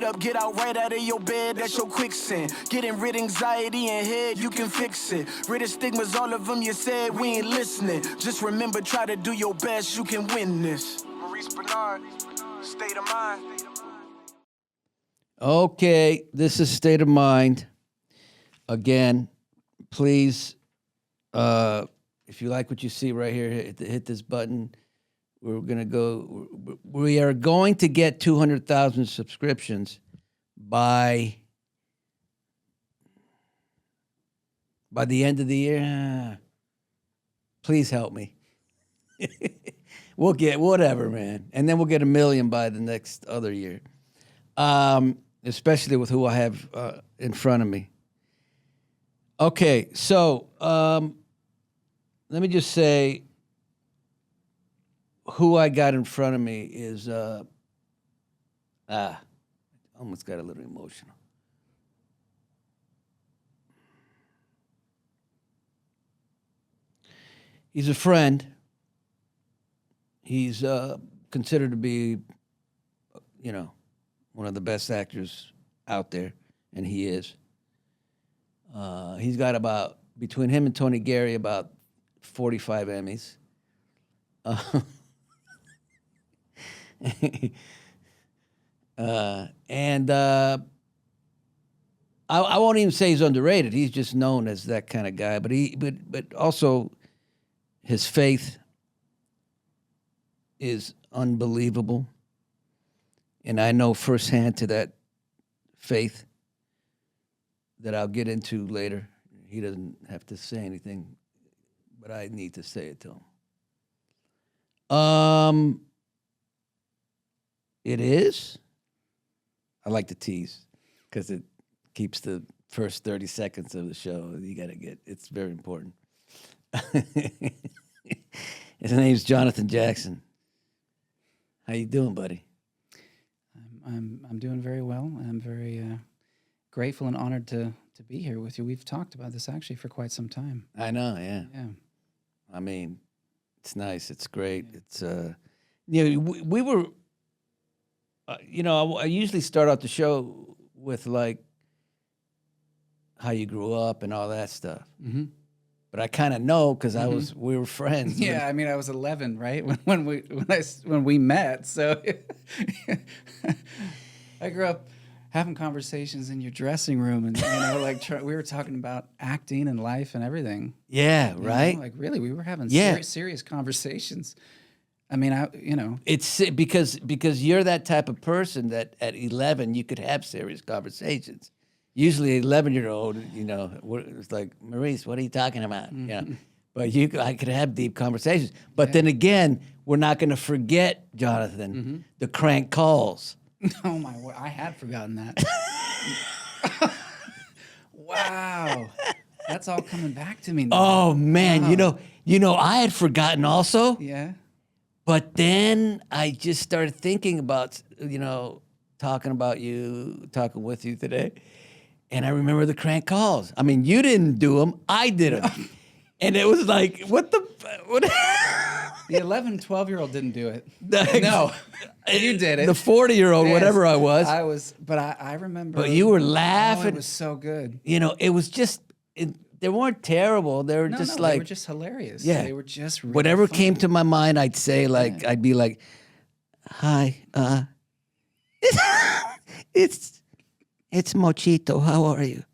up, get out right out of your bed, that's your quicksand. Getting rid anxiety and head, you can fix it. Rid of stigmas, all of them you said, we ain't listening. Just remember, try to do your best, you can win this. Maurice Benard, State of Mind. Okay, this is State of Mind. Again, please, if you like what you see right here, hit this button. We are going to get 200,000 subscriptions by the end of the year. Please help me. We'll get whatever, man. And then we'll get 1 million by the next other year. Especially with who I have in front of me. Okay, so let me just say who I got in front of me is almost got a little emotional. He's a friend. He's considered to be, one of the best actors out there, and he is. He's got between him and Tony Gary, about 45 Emmys. I won't even say he's underrated. He's just known as that kind of guy. But also his faith is unbelievable. And I know firsthand to that faith that I'll get into later. He doesn't have to say anything, but I need to say it to him. It is. I like to tease because it keeps the first 30 seconds of the show. You got to get. It's very important. His name's Jonathan Jackson. How you doing, buddy? I'm doing very well. I'm very grateful and honored to be here with you. We've talked about this actually for quite some time. I know, yeah. Yeah. I mean, it's nice. It's great. Yeah. It's we were. I usually start out the show with like how you grew up and all that stuff. Mm-hmm. But I kind of know because we were friends. Yeah, I mean, I was 11, right, when we met. So I grew up having conversations in your dressing room, and we were talking about acting and life and everything. Yeah, right. Really, we were having serious conversations. I mean, it's because you're that type of person that at 11 you could have serious conversations. Usually, 11-year-old, it's like, Maurice, what are you talking about? Mm-hmm. But I could have deep conversations. But then again, we're not going to forget, Jonathan, the crank calls. Oh my word! I had forgotten that. Wow, that's all coming back to me now. Oh man, wow. I had forgotten also. Yeah. But then I just started thinking about, talking with you today. And I remember the crank calls. I mean, you didn't do them. I did them. And it was like, what? The 11, 12-year-old didn't do it. No, you did it. The 40-year-old, whatever I was. But I remember. But you were laughing. It was so good. It was just, they weren't terrible. They were just like. They were just hilarious. Yeah. They were just really whatever fun. Came to my mind, I'd say I'd be like, hi, it's Mochito. How are you?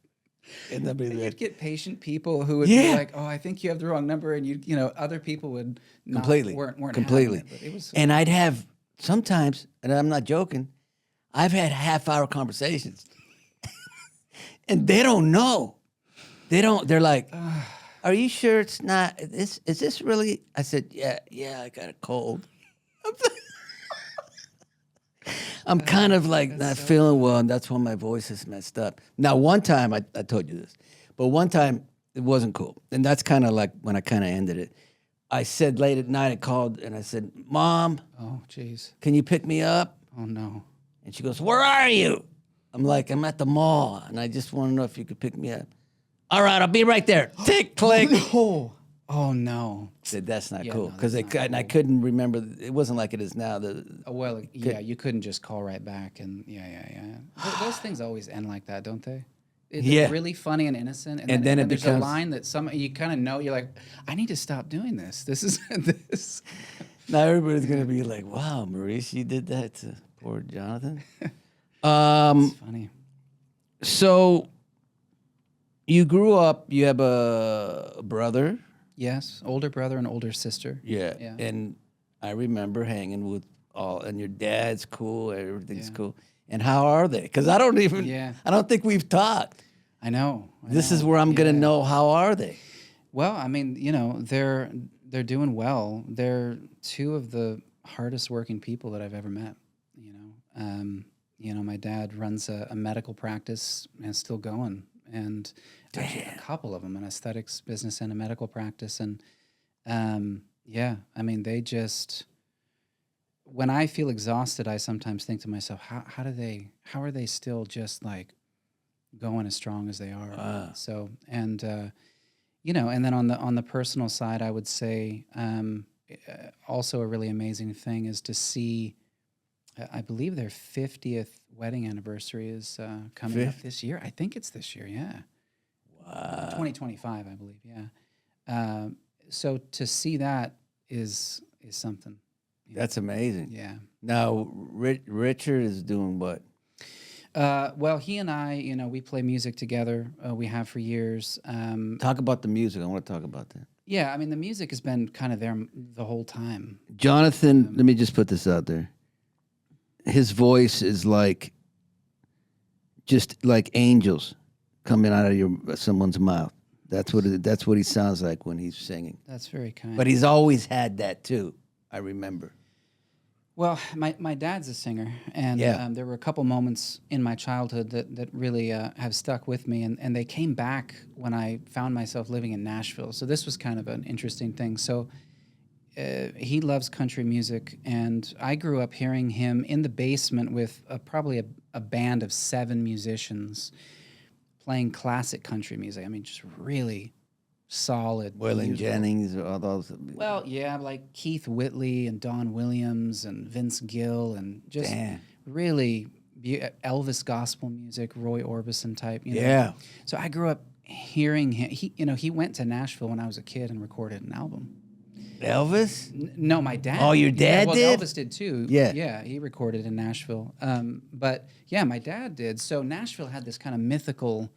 And you'd get patient people who would be like, "Oh, I think you have the wrong number," and other people would not, weren't completely. Having it, but it was, and I'd have sometimes, and I'm not joking, I've had half-hour conversations, and they don't know. They're like, "Are you sure it's not? Is this really?" I said, "Yeah, I got a cold." I'm kind of like not feeling well, and that's why my voice is messed up. Now, one time, I told you this, but one time it wasn't cool. And that's kind of like when I kind of ended it. I said late at night, I called, and I said, Mom. Oh, jeez. Can you pick me up? Oh, no. And she goes, where are you? I'm like, I'm at the mall, and I just want to know if you could pick me up. All right, I'll be right there. Tick, click. Oh, Oh no. That's not Yeah, cool no, because that's not and I cool. couldn't remember. It wasn't like it is now. Well, yeah, you couldn't just call right back, and those things always end like that, don't they? They're Yeah. really funny and innocent, and, And then, then it there's a becomes- line that some you kind of know. You're like, I need to stop doing this. This is this. Now everybody's gonna be like, "Wow, Maurice, you did that to poor Jonathan." It's funny. So you grew up. You have a brother. Yes, older brother and older sister. Yeah. Yeah. And I remember hanging with all, and your dad's cool. Everything's Yeah. cool. And how are they? Because I don't even. Yeah. I don't think we've talked. I know. This is where I'm gonna Yeah. know how are they. Well, I mean, they're doing well. They're two of the hardest working people that I've ever met. My dad runs a medical practice and it's still going, and actually a couple of them, an aesthetics business and a medical practice, and I mean, they just. When I feel exhausted, I sometimes think to myself, how are they still just like going as strong as they are? So and and then on the personal side, I would say also a really amazing thing is to see. I believe their 50th wedding anniversary is coming up this year. I think it's this year. Yeah. Wow. 2025, I believe. Yeah. So to see that is something. That's amazing. Yeah. Now Richard is doing what? Well, he and I, we play music together. We have for years. Talk about the music. I want to talk about that. Yeah, I mean, the music has been kind of there the whole time. Jonathan, let me just put this out there. His voice is like, just like angels coming out of someone's mouth. That's what he sounds like when he's singing. That's very kind. But he's always had that too. I remember. Well, my dad's a singer, and there were a couple moments in my childhood that really have stuck with me, and they came back when I found myself living in Nashville. So this was kind of an interesting thing. So he loves country music, and I grew up hearing him in the basement with probably a band of 7 musicians playing classic country music. I mean, just really solid. Waylon beautiful. Jennings, all those. Well, yeah, like Keith Whitley and Don Williams and Vince Gill and just really Elvis gospel music, Roy Orbison type. Yeah. So I grew up hearing him. He went to Nashville when I was a kid and recorded an album. Elvis? No, my dad. Oh, your dad well, did? Elvis did too. Yeah. Yeah, he recorded in Nashville. But yeah, my dad did. So Nashville had this kind of mythical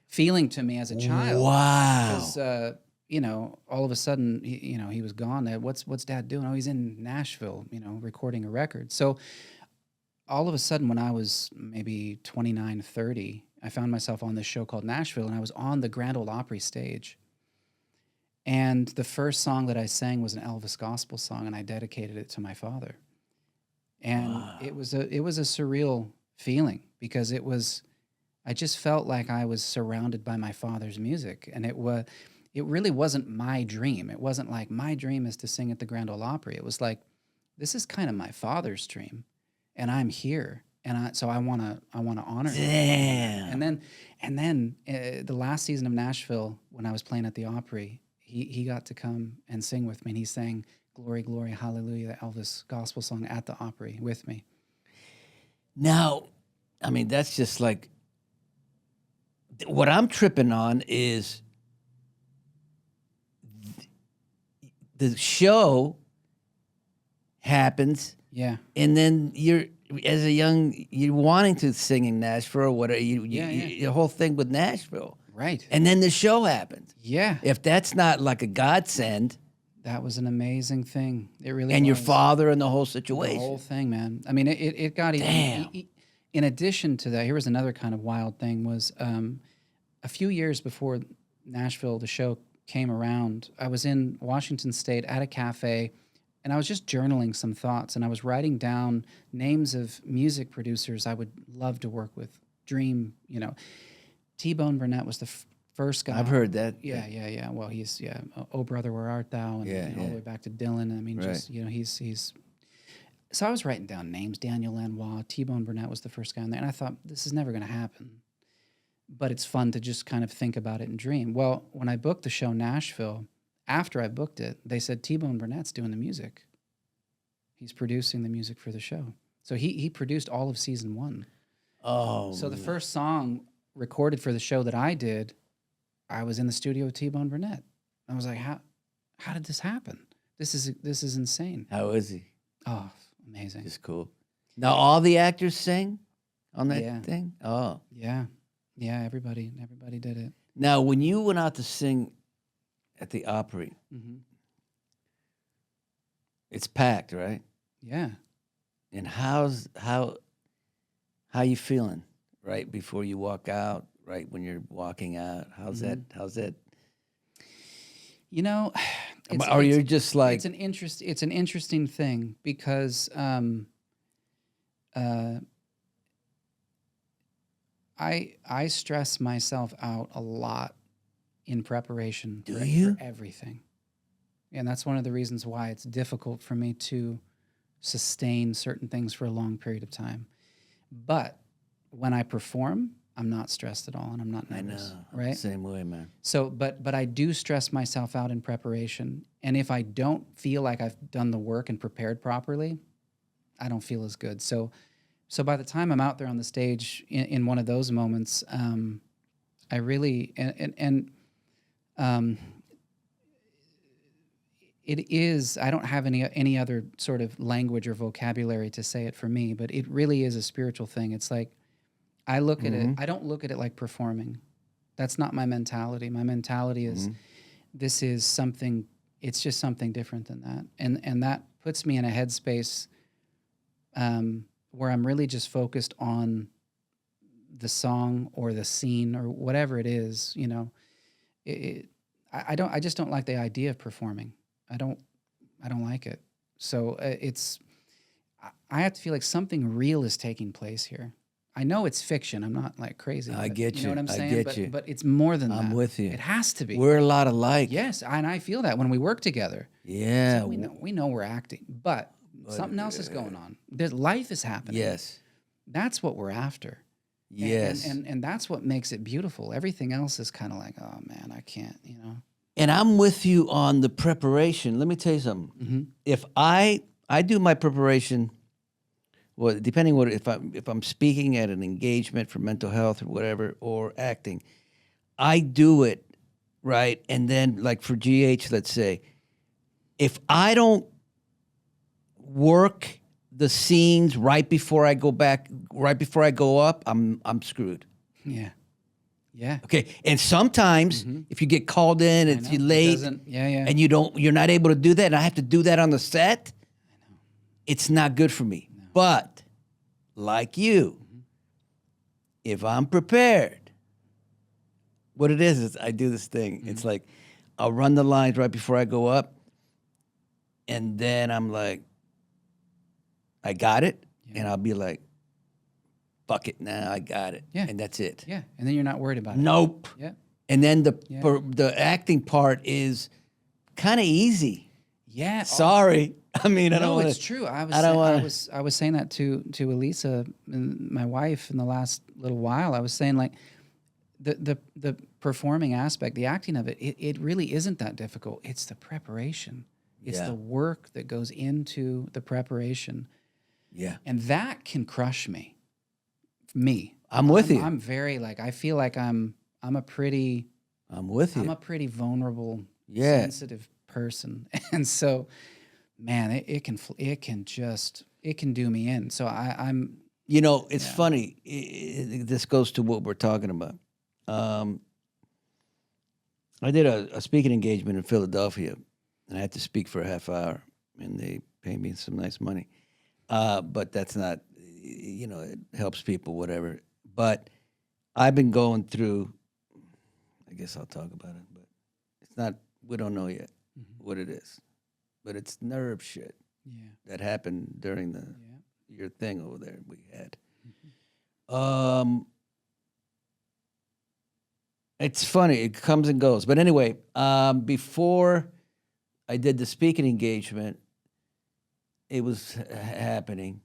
feeling to me as a child. Wow. Because, all of a sudden, he was gone. What's Dad doing? Oh, he's in Nashville, recording a record. So all of a sudden, when I was maybe 29, 30, I found myself on this show called Nashville, and I was on the Grand Ole Opry stage. And the first song that I sang was an Elvis gospel song, and I dedicated it to my father. And it was a surreal feeling because I just felt like I was surrounded by my father's music, and it really wasn't my dream. It wasn't like my dream is to sing at the Grand Ole Opry. It was like, this is kind of my father's dream, and I'm here, and so I want to honor him. And then the last season of Nashville, when I was playing at the Opry, he got to come and sing with me, and he sang "Glory, Glory, Hallelujah," the Elvis gospel song at the Opry with me. Now, I mean, that's just like, what I'm tripping on is the show happens, Yeah. and then you're wanting to sing in Nashville or whatever. The whole thing with Nashville, Right. and then the show happens. Yeah. If that's not like a godsend, That was an amazing thing. It really and your was. father and the whole The situation. whole thing, man. I mean, it got even. Damn. In addition to that, here was another kind of wild thing. Was a few years before Nashville, the show came around, I was in Washington State at a cafe, and I was just journaling some thoughts, and I was writing down names of music producers I would love to work with. Dream, T-Bone Burnett was the first guy. I've heard that. Yeah. Well, he's "Oh Brother, Where Art Thou," and all the way back to Dylan. I mean, just he's. So I was writing down names: Daniel Lanois, T-Bone Burnett was the first guy in there, and I thought this is never going to happen. But it's fun to just kind of think about it and dream. Well, when I booked the show Nashville, after I booked it, they said, T-Bone Burnett's doing the music. He's producing the music for the show. So he produced all of season 1. Oh, So the first song recorded for the show that I did, I was in the studio with T-Bone Burnett. I was like, how did this happen? This is insane. how is he? Oh, amazing. Just cool. Now all the actors sing on that Yeah. thing? Oh. Yeah. Yeah, everybody did it. Now when you went out to sing at the Opry, Mm-hmm. it's packed, right? Yeah. And how you feeling right before you walk out, right when you're walking out? How's that? You know, Or you're just like it's an interesting thing because I stress myself out a lot in preparation Do for you? everything. And that's one of the reasons why it's difficult for me to sustain certain things for a long period of time. But when I perform, I'm not stressed at all and I'm not I nervous. know. Right? Same way, man. So, but I do stress myself out in preparation. And if I don't feel like I've done the work and prepared properly, I don't feel as good. So by the time I'm out there on the stage in one of those moments, I really it is. I don't have any other sort of language or vocabulary to say it for me, but it really is a spiritual thing. It's like I look at it. I don't look at it like performing. That's not my mentality. My mentality is this is something. It's just something different than that, and that puts me in a headspace where I'm really just focused on the song or the scene or whatever it is. You know, I just don't like the idea of performing. I don't like it. So I have to feel like something real is taking place here. I know it's fiction. I'm not like crazy. I but get you. you. Know what I'm I saying? get you. But it's more than that. I'm with you. It has to be. We're a lot alike. Yes, and I feel that when we work together. Yeah. So we know we're acting, but something else is going on. There's life is happening. Yes. That's what we're after. Yes. And that's what makes it beautiful. Everything else is kind of like, oh man, I can't, you know. And I'm with you on the preparation. Let me tell you something. Mm-hmm. If I do my preparation, well, depending what if I'm speaking at an engagement for mental health or whatever, or acting, I do it right. And then, like for GH, let's say, if I don't work the scenes right before I go up, I'm screwed. Yeah. Yeah. Okay, and sometimes if you get called in, it's know. you're It late, doesn't- yeah. and you're not able to do that, and I have to do that on the set. It's not good for me. But like you, if I'm prepared, what it is I do this thing. It's like I'll run the lines right before I go up, and then I'm like, I got it, and I'll be like, fuck it, now I got it, Yeah. and that's it. Yeah. And then you're not worried about it. Nope. Yeah. And then the acting part is kind of easy. Yeah. Sorry, I mean I don't No, want it's true. I was saying that to Elisa, my wife, in the last little while. I was saying like the performing aspect, the acting of it, it really isn't that difficult. It's the preparation. It's the work that goes into the preparation. Yeah, And that can crush me. I'm with you. I'm very like I feel like I'm a pretty I'm with you. I'm a pretty vulnerable, Yeah. sensitive person, and so, man, it can do me in. So I'm You know, it's funny. This goes to what we're talking about. I did a speaking engagement in Philadelphia, and I had to speak for a half hour, and they paid me some nice money. But that's not, it helps people, whatever. But I've been going through, I guess I'll talk about it, but it's not, we don't know yet what it is. But it's nerve shit that happened during your thing over there we had. It's funny, it comes and goes. But anyway, before I did the speaking engagement, it was happening.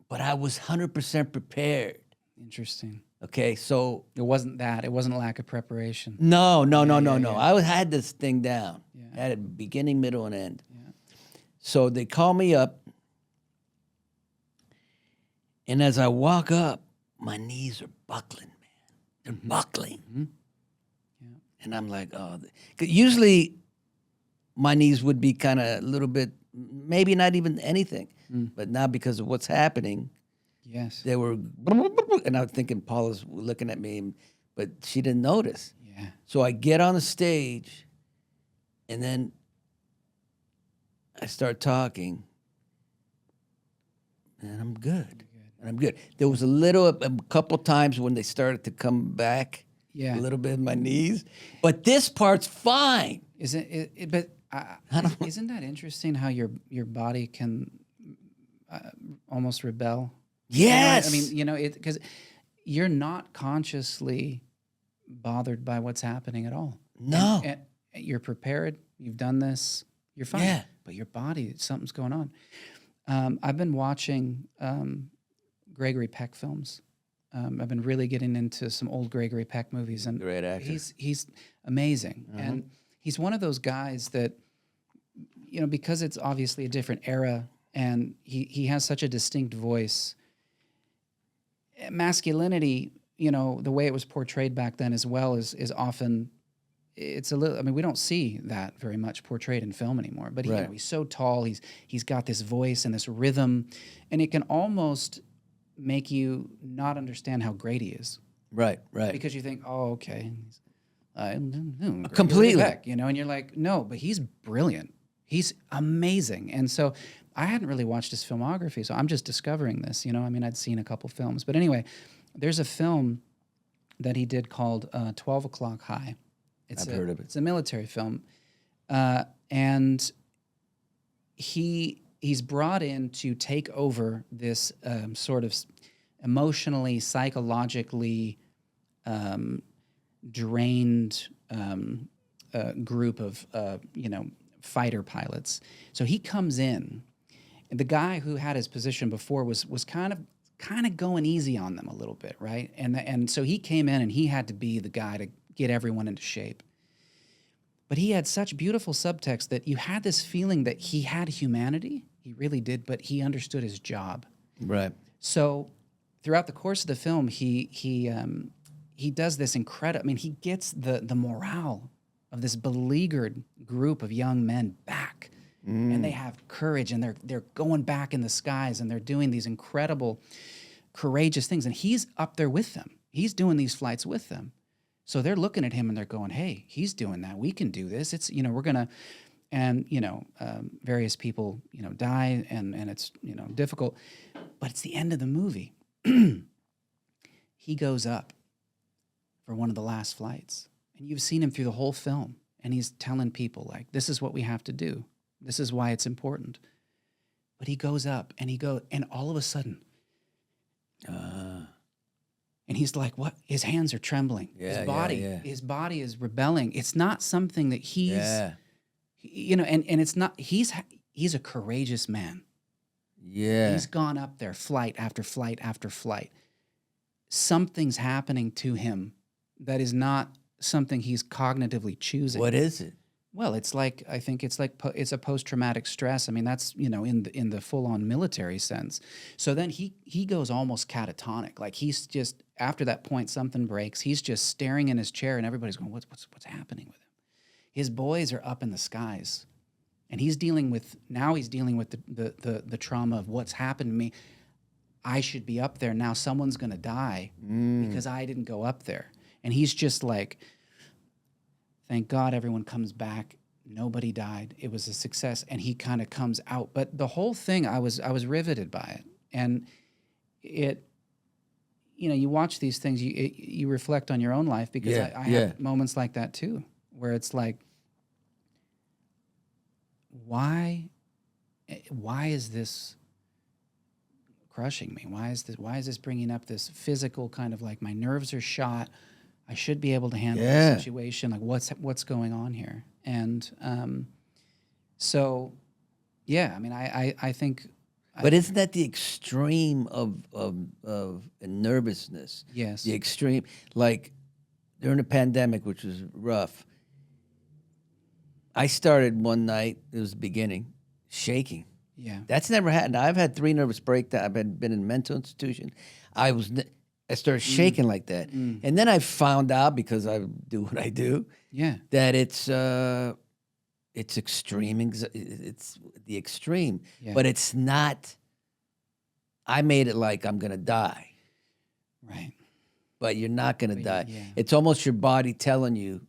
But I was 100% prepared. interesting. Okay, so It wasn't that. It wasn't a lack of preparation. no. yeah. I had this thing down. Yeah. I had a beginning, middle, and end. Yeah. So they call me up, and as I walk up, my knees are buckling, man. They're buckling. Yeah. And I'm like, oh. 'Cause usually my knees would be kind of a little bit, maybe not even anything. But now because of what's happening, Yes. they were, and I was thinking Paula's looking at me, but she didn't notice. Yeah. So I get on the stage, and then I start talking, and I'm good. And I'm good. There was a couple times when they started to come back, Yeah. a little bit in my knees, but this part's fine. Isn't it? But isn't that interesting? How your body can almost rebel. Yes. I mean, because you're not consciously bothered by what's happening at all. No. And you're prepared. You've done this. You're fine. Yeah. But your body, something's going on. I've been watching Gregory Peck films. I've been really getting into some old Gregory Peck movies, and Great actor. He's amazing, and he's one of those guys that, because it's obviously a different era, and he has such a distinct voice. Masculinity, the way it was portrayed back then as well is often, it's a little. I mean, we don't see that very much portrayed in film anymore. But Right. he's so tall. He's got this voice and this rhythm, and it can almost make you not understand how great he is, Right. because you think, oh, okay, Completely. Peck, and you're like, no, but he's brilliant. He's amazing. And so I hadn't really watched his filmography, so I'm just discovering this. I mean, I'd seen a couple films, but anyway, there's a film that he did called 12 O'Clock High. I've heard of it. It's a military film, and he's brought in to take over this sort of emotionally, psychologically drained group of fighter pilots. So he comes in, and the guy who had his position before was kind of going easy on them a little bit, right? And so he came in, and he had to be the guy to get everyone into shape. But he had such beautiful subtext that you had this feeling that he had humanity. He really did, but he understood his job. Right. So throughout the course of the film, he does this incredible. I mean, he gets the morale of this beleaguered group of young men back, and they have courage, and they're going back in the skies, and they're doing these incredible, courageous things. And he's up there with them. He's doing these flights with them. So they're looking at him and they're going, "Hey, he's doing that. We can do this. It's we're gonna." And various people die, and it's difficult, but it's the end of the movie. He goes up for one of the last flights, and you've seen him through the whole film, and he's telling people like, "This is what we have to do. This is why it's important." But he goes up, and and all of a sudden, and he's like, "What?" His hands are trembling. His body is rebelling. It's not something that he's. Yeah. And it's not, he's a courageous man. Yeah. He's gone up there flight after flight after flight. Something's happening to him that is not something he's cognitively choosing. What is it? Well, it's like, I think it's a post-traumatic stress. I mean, that's, in the full-on military sense. So then he goes almost catatonic. Like he's just, after that point, something breaks. He's just staring in his chair, and everybody's going, what's happening with him? His boys are up in the skies, and he's dealing with the trauma of what's happened to me. I should be up there now. Someone's going to die because I didn't go up there. And he's just like, thank God everyone comes back. Nobody died. It was a success. And he kind of comes out. But the whole thing, I was riveted by it. And it, you watch these things, you reflect on your own life, because I have moments like that too, where it's like, why is this crushing me? Why is this bringing up this physical kind of like, my nerves are shot. I should be able to handle the situation. Like what's going on here? And so, yeah, I mean, I think But isn't that the extreme of nervousness? Yes. The extreme, like during the pandemic, which was rough. I started one night. It was the beginning, shaking. Yeah. That's never happened. I've had 3 nervous breakdowns. I've been in a mental institution. I started shaking like that, and then I found out, because I do what I do, Yeah. that it's extreme. It's the extreme, Yeah. but it's not. I made it like I'm gonna die, Right. but you're not gonna die. yeah. It's almost your body telling you,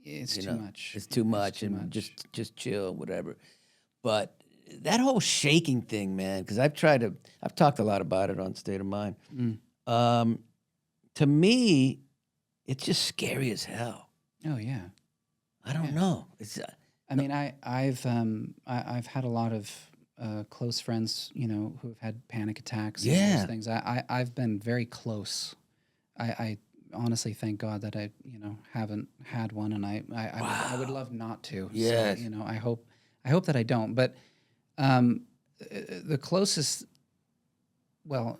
It's you too know, much. it's too much, too and much. just chill, whatever. But that whole shaking thing, man, because I've talked a lot about it on State of Mind. To me, it's just scary as hell. Oh yeah. I don't know. It's I mean, I've had a lot of close friends, you know, who have had panic attacks. And Yeah. those things. I've been very close. I honestly thank God that I, you know, haven't had one, and I would love not to. Yes. So, you know, I hope that I don't. But the closest, well,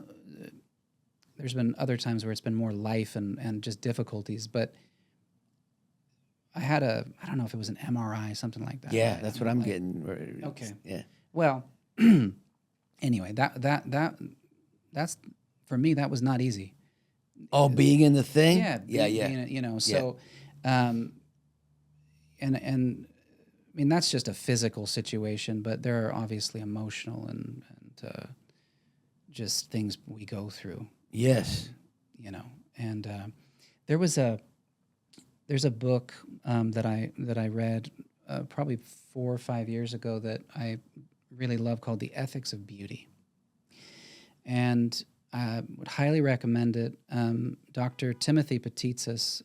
there's been other times where it's been more life and just difficulties, but I had I don't know if it was an MRI, something like that. yeah, that's what I'm like- getting. Okay. Yeah. Well, anyway, that's for me. That was not easy. Oh, being in the thing. Yeah, being, you know. So, and I mean that's just a physical situation, but there are obviously emotional and just things we go through. Yes. You know, and there's a book that I read probably 4 or 5 years ago that I really love, called The Ethics of Beauty, and I would highly recommend it. Dr. Timothy Petitsis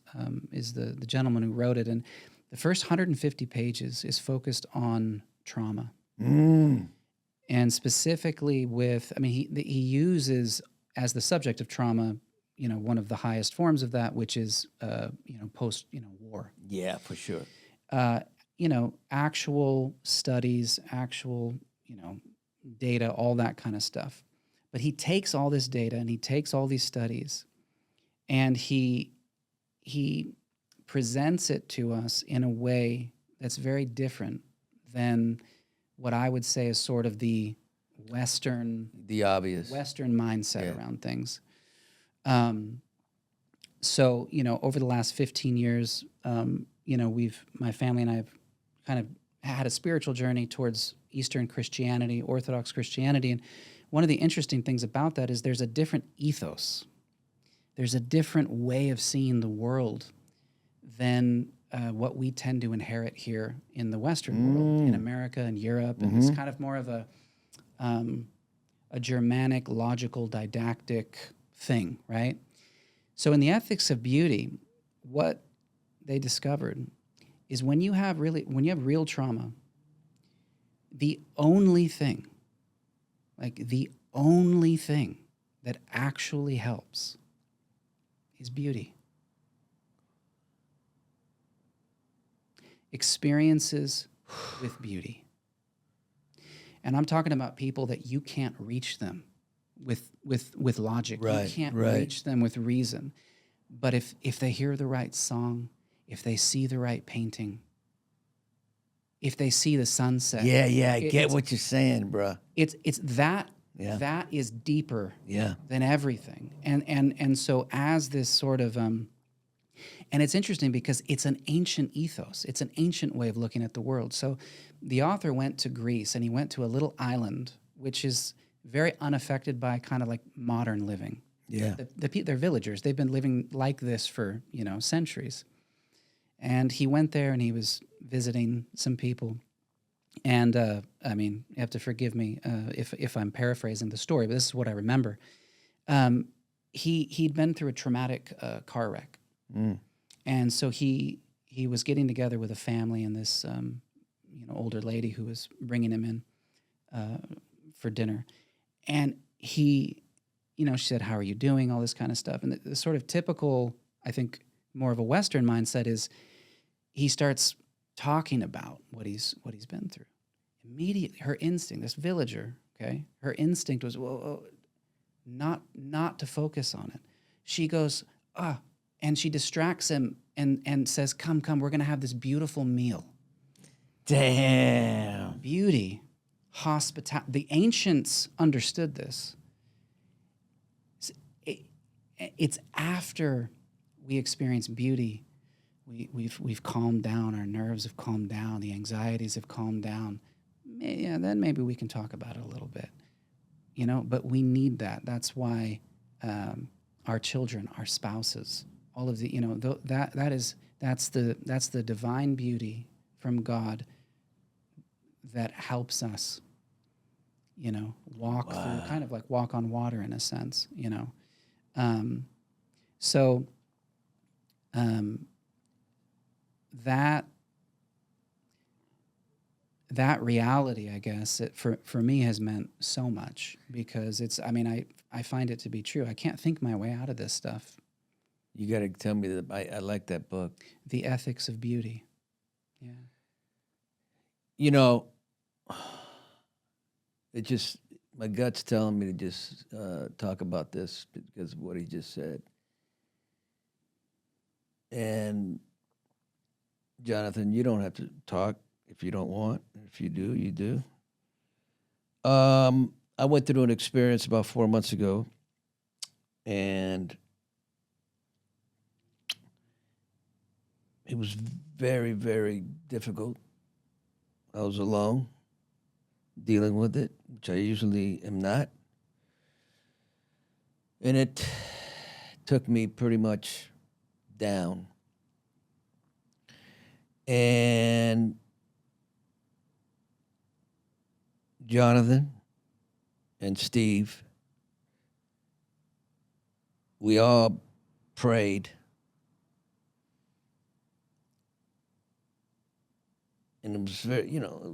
is the gentleman who wrote it, and the first 150 pages is focused on trauma, and specifically with, I mean, he uses as the subject of trauma, you know, one of the highest forms of that, which is, you know, post, you know, war. Yeah, for sure. You know, actual studies, actual, you know, data, all that kind of stuff. But he takes all this data and he takes all these studies, and he presents it to us in a way that's very different than what I would say is sort of the Western mindset around things. So, you know, over the last 15 years, you know, my family and I have kind of had a spiritual journey towards Eastern Christianity, Orthodox Christianity. And one of the interesting things about that is there's a different ethos. There's a different way of seeing the world than what we tend to inherit here in the Western world, in America and Europe. And it's kind of more of a Germanic, logical, didactic thing, right? So in the Ethics of Beauty, what they discovered is when you have real trauma, the only thing that actually helps is beauty. Experiences with beauty. And I'm talking about people that you can't reach them with logic. Right, You can't right. reach them with reason. But if they hear the right song, if they see the right painting, if they see the sunset. Yeah, I it- get it's- what you're saying, bro. It's that Yeah. that is deeper Yeah. than everything. And so as this sort of and it's interesting because it's an ancient ethos. It's an ancient way of looking at the world. So the author went to Greece, and he went to a little island which is very unaffected by kind of like modern living. Yeah. They're villagers. They've been living like this for, you know, centuries. And he went there and he was visiting some people. And I mean, you have to forgive me if I'm paraphrasing the story, but this is what I remember. He'd been through a traumatic car wreck. And so he was getting together with a family and this you know, older lady who was bringing him in for dinner. And he, you know, she said, "How are you doing?" All this kind of stuff. And the sort of typical, I think, more of a Western mindset is he starts talking about what he's been through. Immediately, her instinct, this villager, Okay, her instinct was not to focus on it. She goes and she distracts him and says, "Come, we're gonna have this beautiful meal." Damn. Beauty, hospitality. The ancients understood this. It's after we experience beauty, we've calmed down. Our nerves have calmed down. The anxieties have calmed down. Yeah, then maybe we can talk about it a little bit, But we need that. That's why our children, our spouses, all of the, that's the divine beauty from God that helps us, walk through, kind of like walk on water in a sense, So that reality, I guess, for me has meant so much because I find it to be true. I can't think my way out of this stuff. You got to tell me that I like that book. The Ethics of Beauty. Yeah. It just, my gut's telling me to just talk about this because of what he just said. And Jonathan, you don't have to talk if you don't want. If you do, you do. I went through an experience about 4 months ago, and it was very, very difficult. I was alone, dealing with it, which I usually am not. And it took me pretty much down. And Jonathan and Steve, we all prayed. And it was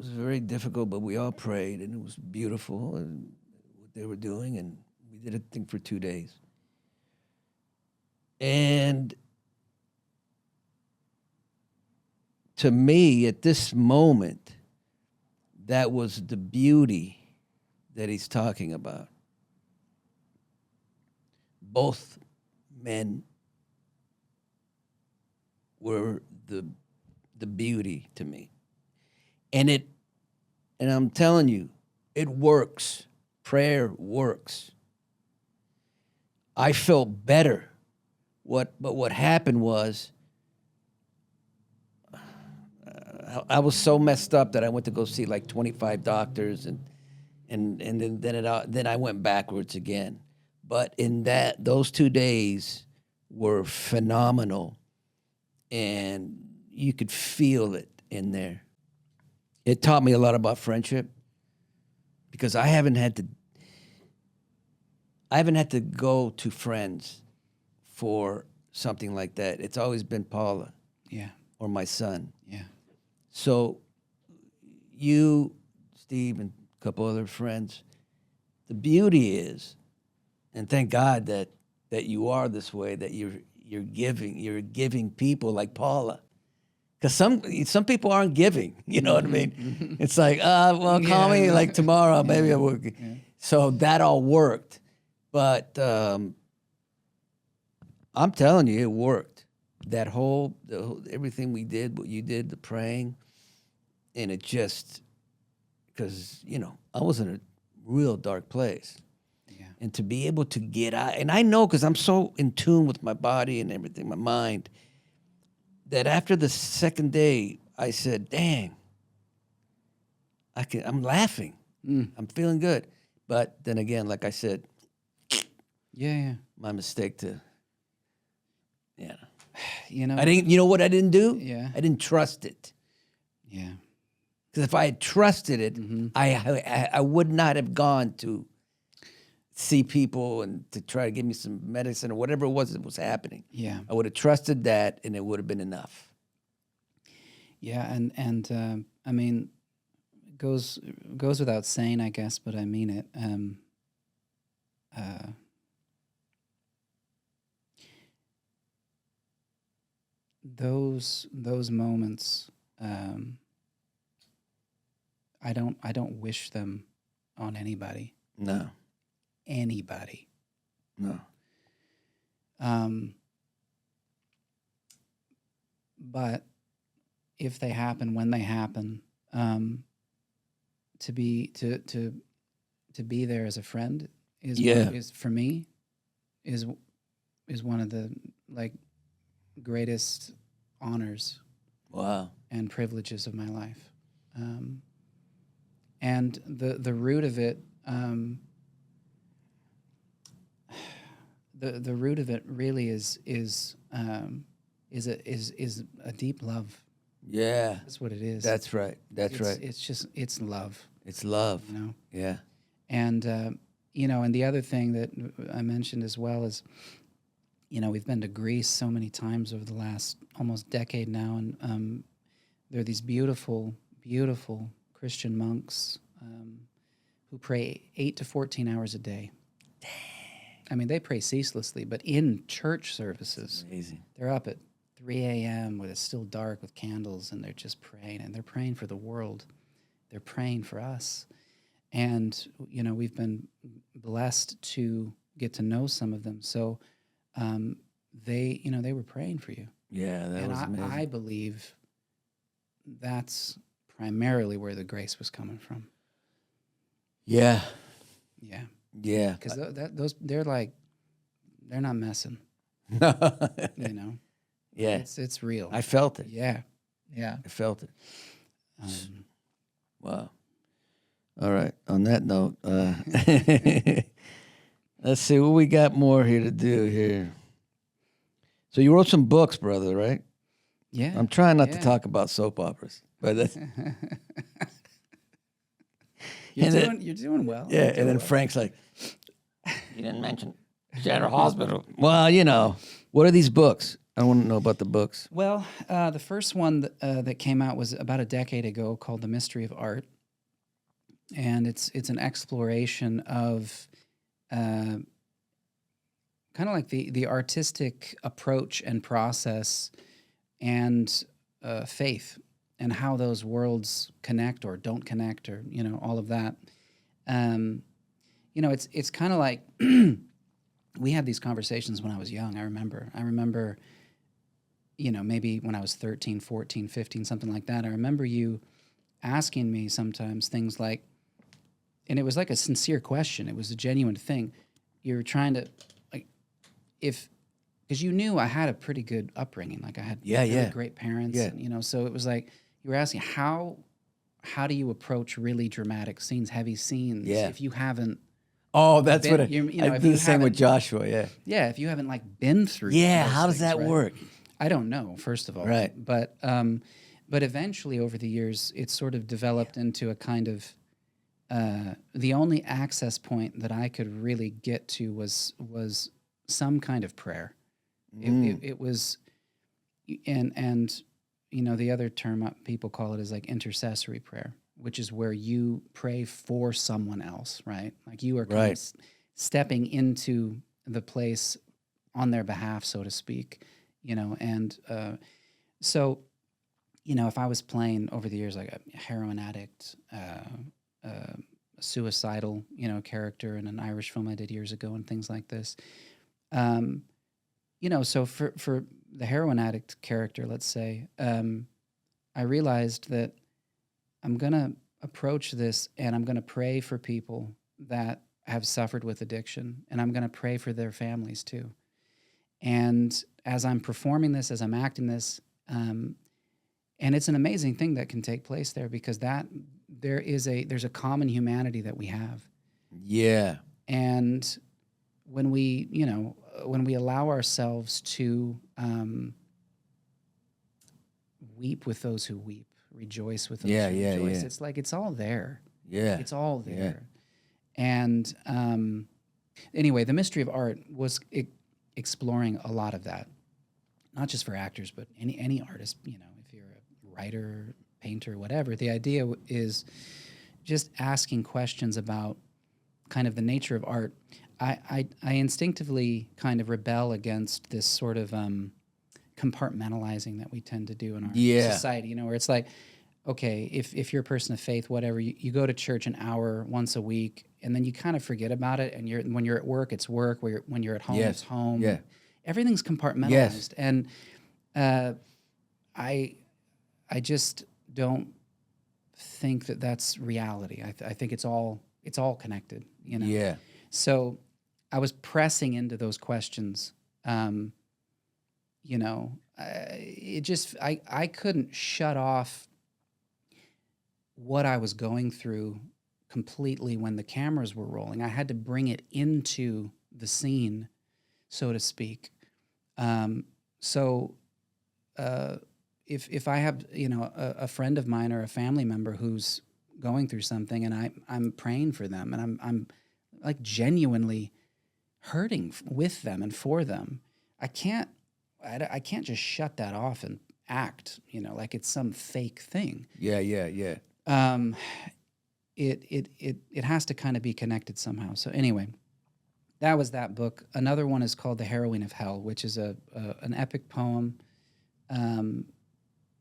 very difficult, but we all prayed, and it was beautiful, and what they were doing, and we did a thing for 2 days. And to me, at this moment, that was the beauty that he's talking about. Both men were the beauty to me. And I'm telling you, it works. Prayer works. I felt better. But what happened was, I was so messed up that I went to go see like 25 doctors, and then I went backwards again. But in those 2 days were phenomenal, and you could feel it in there. It taught me a lot about friendship because I haven't had to go to friends for something like that. It's always been Paula, Yeah. or my son. Yeah. So you, Steve, and a couple other friends, the beauty is, and thank God that you are this way, that you're giving people like Paula. Because some people aren't giving, you know what I mean? It's like, well, call me like tomorrow, maybe I will. Yeah. So that all worked. But I'm telling you, it worked. That everything we did, what you did, the praying, and it just, because, I was in a real dark place. Yeah. And to be able to get out, and I know because I'm so in tune with my body and everything, my mind, that after the second day, I said, dang, I'm laughing. I'm feeling good. But then again, like I said, Yeah. my mistake to, I didn't, what I didn't do? Yeah. I didn't trust it. Yeah. Because if I had trusted it, I would not have gone to see people and to try to give me some medicine or whatever it was that was happening. Yeah. I would have trusted that, and it would have been enough. Yeah, and I mean, goes without saying, I guess, but I mean it. Those moments, I don't wish them on anybody. No. Anybody. No. But if they happen, when they happen, to be there as a friend is is for me is one of the like greatest honors Wow. and privileges of my life. And the root of it, the root of it really is a deep love. Yeah. That's what it is. That's right. That's right. It's love. It's love. You know. Yeah. And you know, and the other thing that I mentioned as well is, you know, we've been to Greece so many times over the last almost decade now, and there are these beautiful, beautiful Christian monks who pray 8 to 14 hours a day. Dang. I mean, they pray ceaselessly, but in church services, Amazing. they're up at 3 a.m. when it's still dark with candles, and they're just praying, and they're praying for the world. They're praying for us. And, you know, we've been blessed to get to know some of them. So they, you know, they were praying for you. Yeah, that was amazing. I believe that's primarily where the grace was coming from. Yeah. Yeah. Yeah. Because they're not messing, you know. Yeah. It's real. I felt it. Yeah. Yeah. I felt it. Wow. All right. On that note, let's see what we got more here to do here. So you wrote some books, brother, right? Yeah. I'm trying not to talk about soap operas, but that's, you're doing well. yeah. And then Frank's like, you didn't mention General Hospital. Well, you know, what are these books? I want to know about the books. Well, the first one that came out was about a decade ago, called The Mystery of Art. And it's an exploration of kind of like the artistic approach and process and faith, and how those worlds connect or don't connect, or, you know, all of that. You know, it's kind of like we had these conversations when I was young. I remember, you know, maybe when I was 13, 14, 15, something like that. I remember you asking me sometimes things like, and it was like a sincere question. It was a genuine thing. You were trying to, like, because you knew I had a pretty good upbringing. Like, I had really great parents. And, you know, so it was like you were asking, how do you approach really dramatic scenes, heavy scenes, if you haven't? Oh, that's been, what I do the same with Joshua. Yeah. Yeah, if you haven't like been through. Yeah, those how does things, that work? I don't know, first of all. Right. But eventually over the years, it sort of developed into a kind of the only access point that I could really get to was some kind of prayer. It was, and you know, the other term people call it is like intercessory prayer, which is where you pray for someone else, right? Like you are kind of stepping into the place on their behalf, so to speak, you know. And so, you know, if I was playing over the years like a heroin addict, a suicidal, you know, character in an Irish film I did years ago and things like this, you know, so for the heroin addict character, let's say, I realized that I'm going to approach this and I'm going to pray for people that have suffered with addiction, and I'm going to pray for their families too. And as I'm performing this, as I'm acting this, and it's an amazing thing that can take place there, because there's a common humanity that we have. Yeah. And when we allow ourselves to weep with those who weep, rejoice with those who rejoice, it's like it's all there. Yeah. It's all there. Yeah. And anyway, The Mystery of Art was exploring a lot of that, not just for actors, but any artist. You know, if you're a writer, painter, whatever, the idea is just asking questions about kind of the nature of art. I instinctively kind of rebel against this sort of compartmentalizing that we tend to do in our society, you know, where it's like, okay, if you're a person of faith, whatever, you go to church an hour once a week, and then you kind of forget about it. And when you're at work, it's work. When you're at home, Yes. it's home. Yeah. Everything's compartmentalized. Yes. And I just don't think that that's reality. I think it's all connected. You know. Yeah. So I was pressing into those questions. You know, I couldn't shut off what I was going through completely when the cameras were rolling. I had to bring it into the scene, so to speak. If I have, you know, a friend of mine or a family member who's going through something, and I'm praying for them, and I'm like genuinely hurting with them and for them, I can't just shut that off and act, you know, like it's some fake thing. Yeah. Yeah. Yeah. It has to kind of be connected somehow. So anyway, that was that book. Another one is called The Harrowing of Hell, which is an epic poem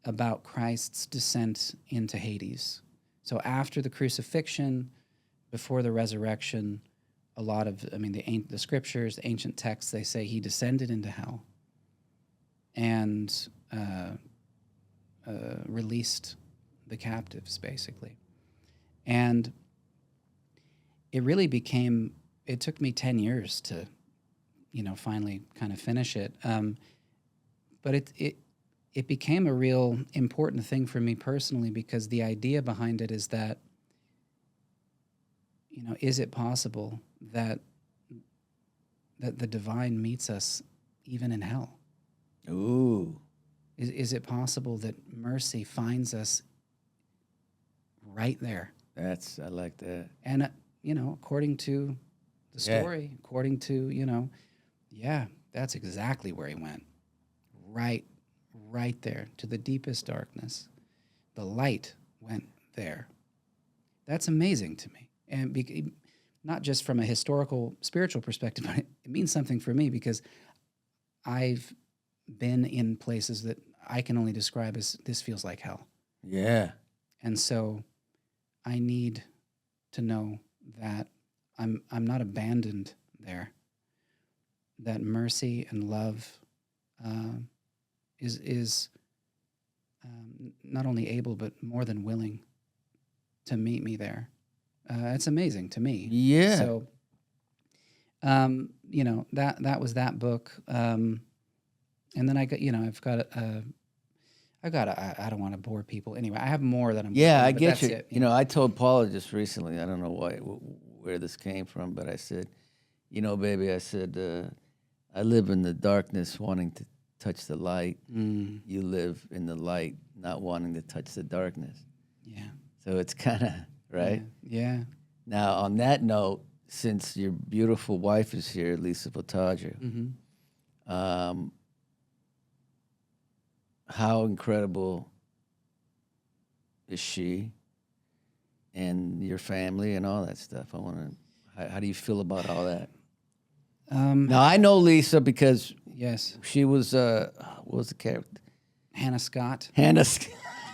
about Christ's descent into Hades. So after the crucifixion, before the resurrection, a lot of, I mean, the scriptures, the ancient texts, they say he descended into hell and released the captives, basically. And it really became, it took me 10 years to, you know, finally kind of finish it. But it became a real important thing for me personally, because the idea behind it is that, you know, is it possible that the divine meets us even in hell? Ooh. Is it possible that mercy finds us right there? I like that. And, you know, according to the story, according to, you know, yeah, that's exactly where he went. Right there, to the deepest darkness. The light went there. That's amazing to me. And not just from a historical, spiritual perspective, but it means something for me, because I've been in places that I can only describe as this feels like hell. Yeah. And so I need to know that I'm not abandoned there, that mercy and love is not only able but more than willing to meet me there. It's amazing to me. Yeah. So, you know, that was that book. And then I got, you know, I don't want to bore people. Anyway, I have more that I'm. Yeah, I but get that's you. it, You know, I told Paula just recently, I don't know where this came from, but I said, you know, baby, I said, I live in the darkness wanting to touch the light. You live in the light not wanting to touch the darkness. Yeah. So it's kind of, right? Yeah. Now, on that note, since your beautiful wife is here, Lisa Voltaggio, how incredible is she and your family and all that stuff? I want to. How do you feel about all that? Now I know Lisa because Yes. she was what was the character? Hannah Scott. Hannah.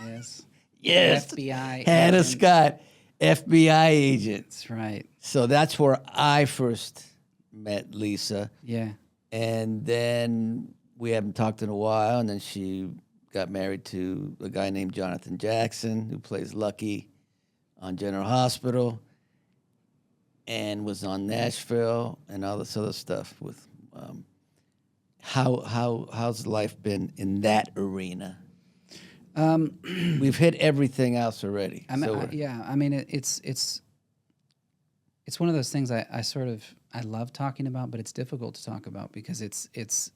Yes. Yes. FBI. Hannah agent. Scott, FBI agent. That's right. So that's where I first met Lisa. Yeah. And then we haven't talked in a while, and then she got married to a guy named Jonathan Jackson, who plays Lucky on General Hospital, and was on Nashville and all this other stuff. With how's life been in that arena? We've hit everything else already. I mean, it's one of those things I love talking about, but it's difficult to talk about because it's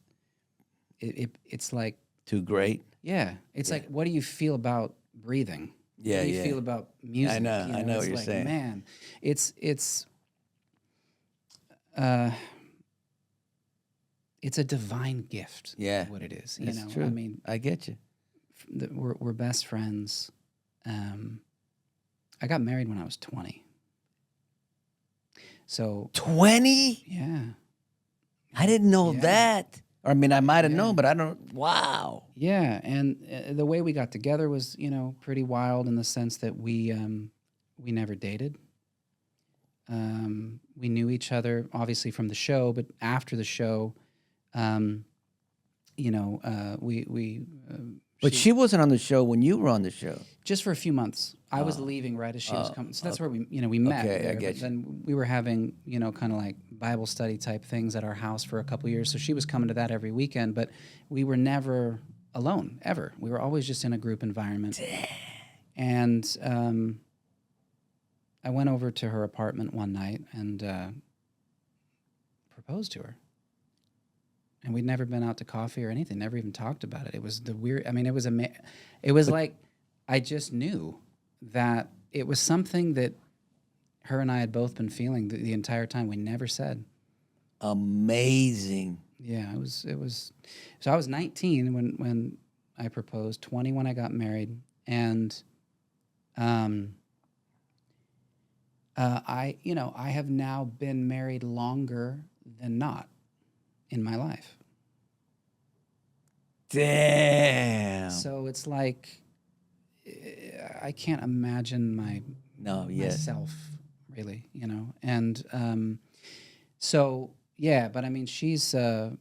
like Too great. yeah, it's like what do you feel about breathing? Yeah, what do you yeah. feel about music? I know, You I know it's what you're like, saying. Man, it's a divine gift. Yeah, what it is. That's You know, true. I mean, I get you. we're best friends. I got married when I was 20. So 20? yeah, I didn't know Yeah. that. Or I mean, I might have known, but I don't. Wow. Yeah, and the way we got together was, pretty wild in the sense that we never dated. We knew each other obviously from the show, but after the show, um, we But she wasn't on the show when you were on the show. just for a few months. I was leaving right as she was coming, so that's where we met. Okay, I there, get but you. then we were having kind of like Bible study type things at our house for a couple years. So she was coming to that every weekend, but we were never alone ever. We were always just in a group environment. And I went over to her apartment one night and proposed to her. And we'd never been out to coffee or anything, never even talked about it. It was the weird, I mean, it was like, I just knew that it was something that her and I had both been feeling the entire time. We never said. Amazing. Yeah, it was, so I was 19 when I proposed, 20 when I got married. And, I have now been married longer than not in my life. Damn. So it's like I can't imagine myself really, and so yeah. But I mean, she's a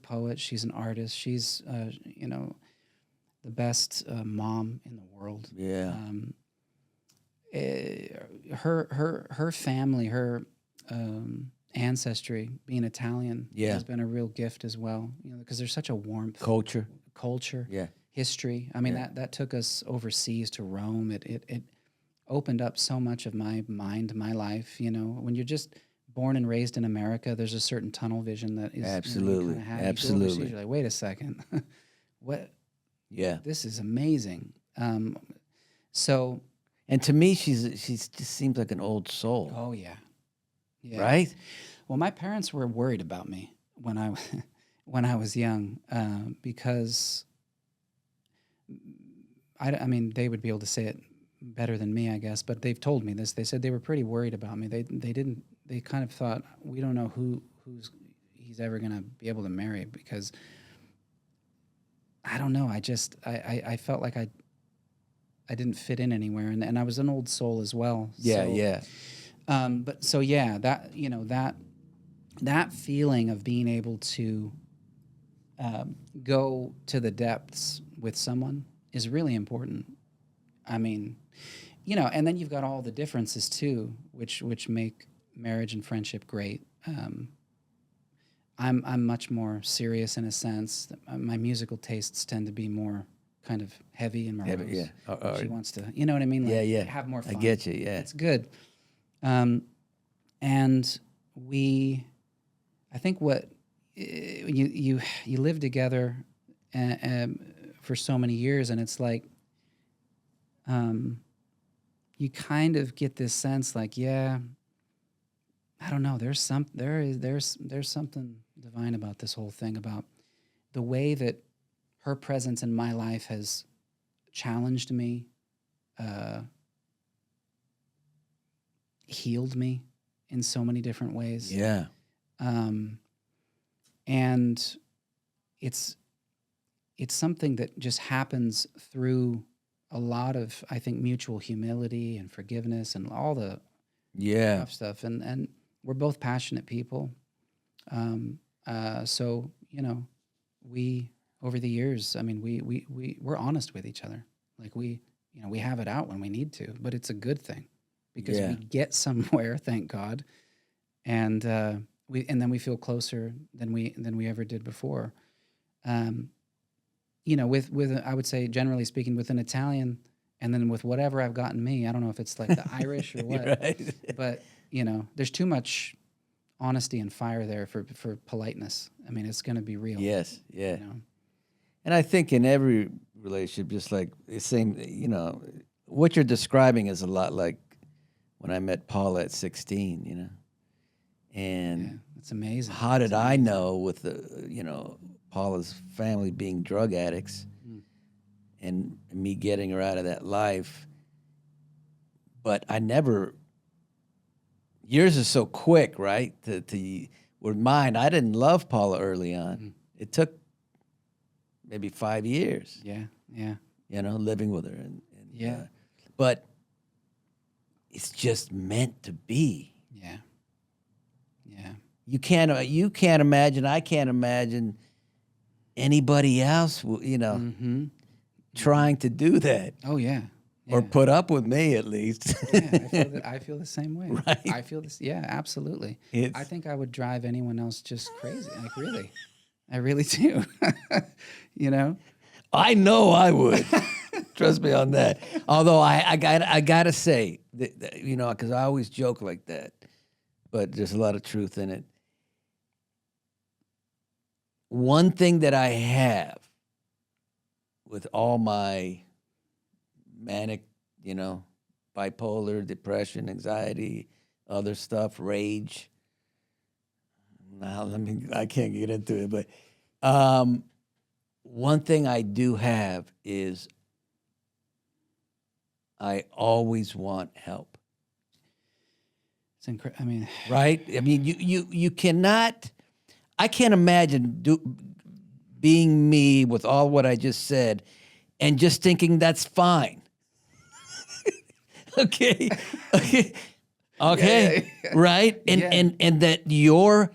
poet. She's an artist. She's the best mom in the world. Yeah. Her family, her ancestry, being Italian, has been a real gift as well. Because there's such a warmth, Culture. yeah, history. I mean, that took us overseas to Rome. It opened up so much of my mind, my life. When you're just born and raised in America, there's a certain tunnel vision that is Absolutely. you kinda have. You go Absolutely. overseas, you're like, wait a second, what? Yeah. This is amazing. So. And to me, she's just seems like an old soul. Oh yeah. Yeah. Right? Well, my parents were worried about me when I when I was young because I mean they would be able to say it better than me, I guess. But they've told me this. They said they were pretty worried about me. They kind of thought we don't know who's he's ever gonna be able to marry because I don't know. I felt like I didn't fit in anywhere, and I was an old soul as well. Yeah, so, yeah. But so yeah, that feeling of being able to go to the depths with someone is really important. I mean, and then you've got all the differences too, which make marriage and friendship great. I'm much more serious in a sense. My musical tastes tend to be more kind of heavy and morose. Yeah. She wants to, you know what I mean? Like, yeah. have more fun. I get you. Yeah. It's good. And I think what you live together for so many years, and it's like you kind of get this sense, like, yeah, I don't know. There's something divine about this whole thing, about the way that her presence in my life has challenged me, healed me in so many different ways. Yeah. And it's something that just happens through a lot of, I think, mutual humility and forgiveness and all the tough stuff. And we're both passionate people. So, we, over the years, I mean, we're honest with each other. Like we have it out when we need to, but it's a good thing because we get somewhere, thank God. And then we feel closer than we ever did before. With I would say, generally speaking, with an Italian, and then with whatever I've gotten me, I don't know if it's like the Irish or what, Right. but there's too much honesty and fire there for politeness. I mean, it's going to be real. Yes. Yeah. And I think in every relationship, just like the same, what you're describing is a lot like when I met Paula at 16, And it's amazing. how did I know with the, Paula's family being drug addicts and me getting her out of that life? But I never, yours is so quick, right? with mine, I didn't love Paula early on. It took maybe 5 years, Yeah. Yeah. living with her. And Yeah. but it's just meant to be. Yeah. Yeah. You can't imagine, I can't imagine anybody else, Mm-hmm. trying to do that Oh yeah. or Yeah. put up with me at least. Yeah, I feel the same way. Right. I feel this. Yeah, absolutely. It's- I think I would drive anyone else just crazy. Like really, I really do. you know. I know I would. Trust me on that. Although I gotta say, because I always joke like that, but there's a lot of truth in it. One thing that I have with all my manic, bipolar, depression, anxiety, other stuff, rage. Now I can't get into it, but one thing I do have is I always want help. It's incredible. I mean, Right? I mean, you cannot. I can't imagine being me with all what I just said, and just thinking that's fine. Okay. Okay. Yeah. Right? And, Yeah. and that your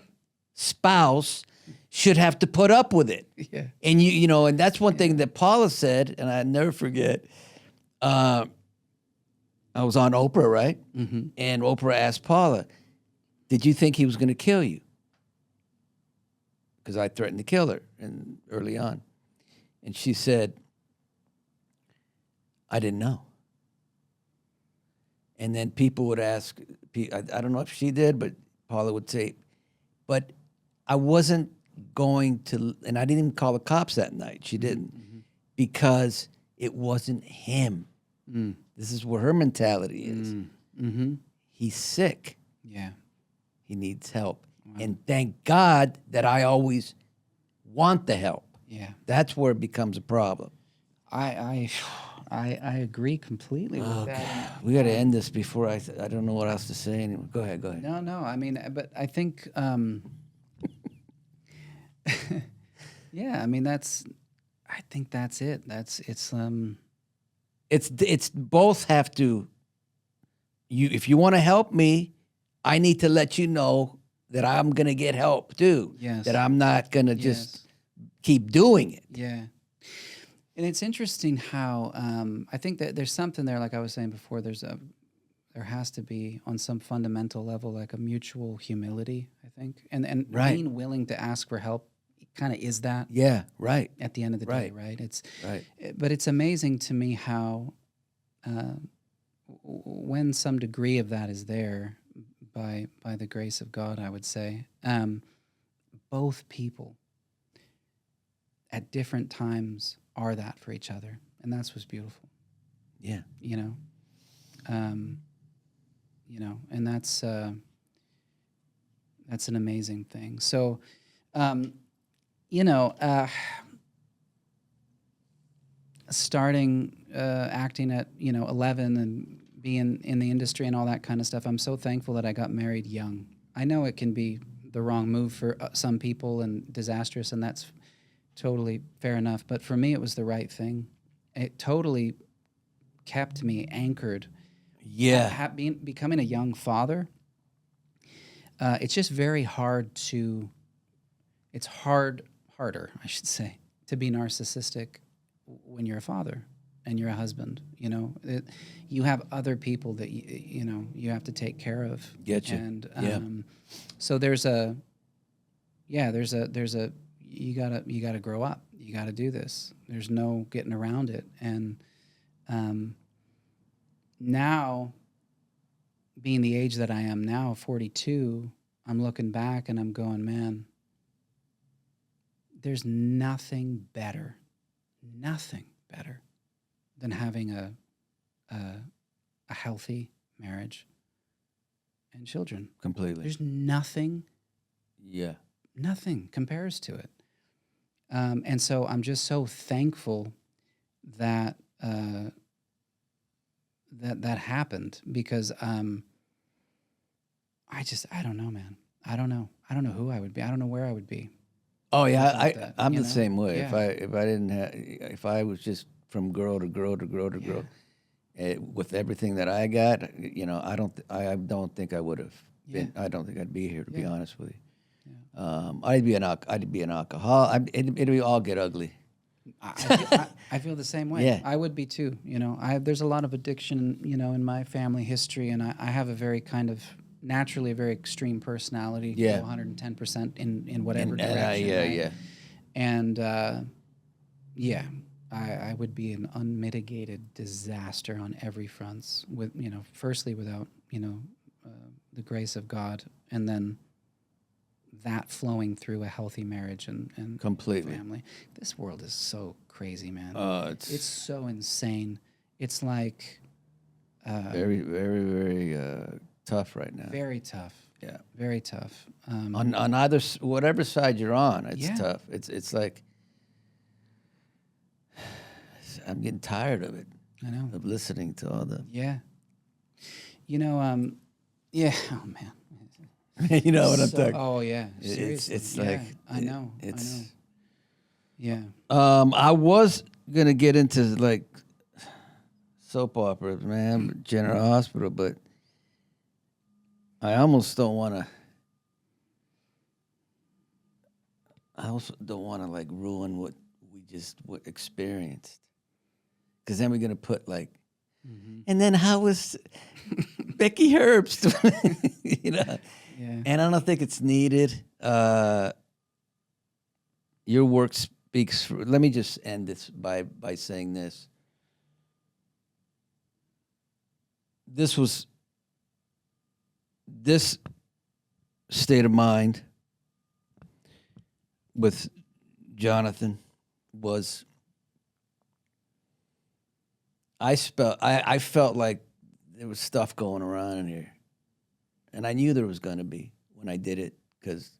spouse should have to put up with it. yeah. And and that's one thing that Paula said, and I never forget. I was on Oprah, right? Mm-hmm. And Oprah asked Paula, "Did you think he was going to kill you?" Because I threatened to kill her early on. And she said, "I didn't know." And then people would ask, I don't know if she did, but Paula would say, "But I wasn't going to," and I didn't even call the cops that night. She didn't, because it wasn't him. Mm. This is where her mentality is. Mm-hmm. He's sick. Yeah. He needs help. And thank God that I always want the help. Yeah. That's where it becomes a problem. I agree completely with that. We got to end this before I don't know what else to say anymore. Go ahead. No. I mean, but I think, yeah. I mean, I think that's it. It's both have to. If you want to help me, I need to let you know that I'm gonna get help too. Yes. That I'm not gonna just keep doing it. Yeah. And it's interesting how I think that there's something there, like I was saying before, there has to be on some fundamental level like a mutual humility, I think. And Right. being willing to ask for help kind of is that Yeah. Right. at the end of the day, Right. right? Right. But it's amazing to me how when some degree of that is there by the grace of God, I would say, both people at different times are that for each other, and that's what's beautiful. Yeah. And that's an amazing thing. So, starting acting at 11 and being in the industry and all that kind of stuff, I'm so thankful that I got married young. I know it can be the wrong move for some people and disastrous, and that's totally fair enough. But for me, it was the right thing. It totally kept me anchored. Yeah. Becoming a young father, it's just very hard to. It's harder, I should say, to be narcissistic when you're a father and you're a husband. You have other people that you have to take care of. Getcha. And so there's a you gotta grow up. You gotta do this. There's no getting around it. And now, being the age that I am now, 42, I'm looking back and I'm going, man, there's nothing better than having a healthy marriage and children. Completely. There's nothing compares to it. And so I'm just so thankful that that happened, because I don't know, man. I don't know. I don't know who I would be. I don't know where I would be. Oh yeah, Without that, I'm you the know? same way. Yeah. If I didn't have, if I was just from girl to girl to girl to girl, with everything that I got, I don't think I would have been. I don't think I'd be here, to be honest with you. I'd be an alcohol. It'd all get ugly. I feel the same way. Yeah. I would be too. You know, there's a lot of addiction, you know, in my family history, and I have a very kind of naturally a very extreme personality. Yeah. 110% in whatever And, direction. yeah, right? yeah. And yeah, I would be an unmitigated disaster on every front. With firstly without the grace of God, and then that flowing through a healthy marriage and Completely. family. This world is so crazy, man. It's so insane. It's like very, very, very tough right now. very tough. Yeah. Very tough. On either whatever side you're on, it's Yeah. tough. It's like I'm getting tired of it, I know. of listening to all the. Yeah. Yeah. Oh man. You know what I'm So- talking. Oh yeah. Seriously. It's Yeah, like I know. I know. Yeah. I was gonna get into like soap operas, man, General Hospital, but I almost don't want to. I also don't want to like ruin what we just experienced, because then we're gonna put like, and then how was Becky Herbst, Yeah. And I don't think it's needed. Your work speaks for. Let me just end this by saying this. This state of mind with Jonathan was. I felt like there was stuff going around in here, and I knew there was going to be when I did it, because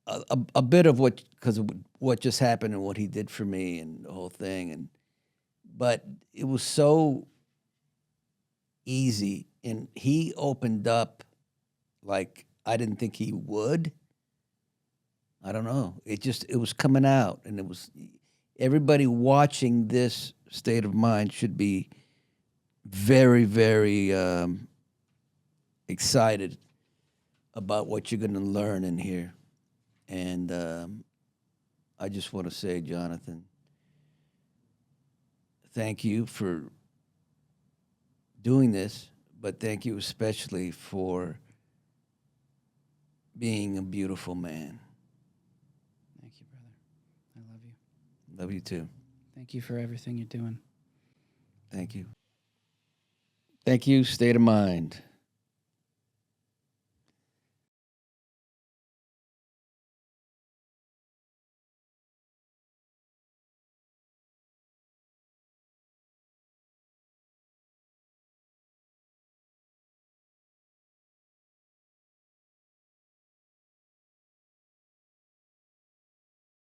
a bit of because of what just happened and what he did for me and the whole thing, but it was so easy, and he opened up like I didn't think he would. I don't know. It was coming out, and it was everybody watching this state of mind should be very, very excited about what you're going to learn in here. And I just want to say, Jonathan, thank you for doing this, but thank you especially for being a beautiful man. Thank you, brother. I love you. Love you too. Thank you for everything you're doing. Thank you. Thank you, State of Mind.